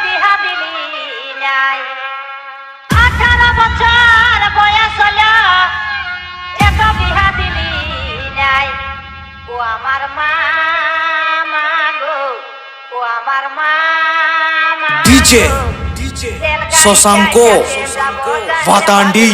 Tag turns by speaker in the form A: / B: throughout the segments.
A: বিহা দিলি নাই 18 বছর বয়স হলো এক বিহা দিলি নাই ও আমার মা গো ও আমার মা
B: ডিজে শশাঙ্কো ভাতান্ডি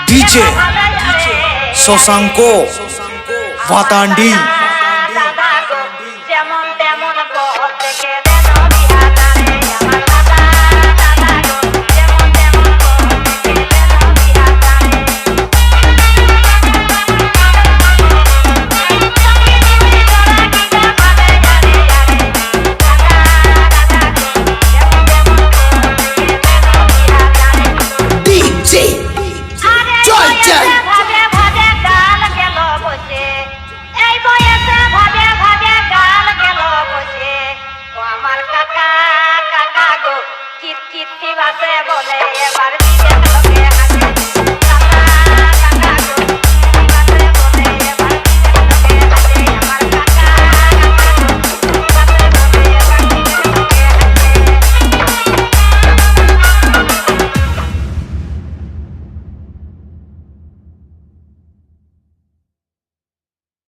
B: ডিজে শশাঙ্কো ভাতান্ডি
A: কিত কিত কি বাসে বলে এবার